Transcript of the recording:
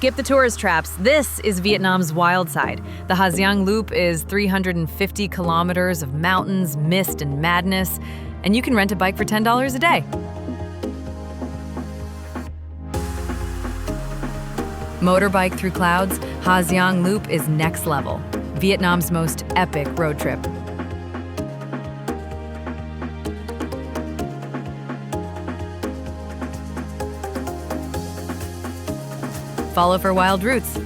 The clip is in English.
Skip the tourist traps. This is Vietnam's wild side. The Giang Loop is 350 kilometers of mountains, mist, and madness, and you can rent a bike for $10 a day. Motorbike through clouds, Giang Loop is next level. Vietnam's most epic road trip. Follow for wild routes.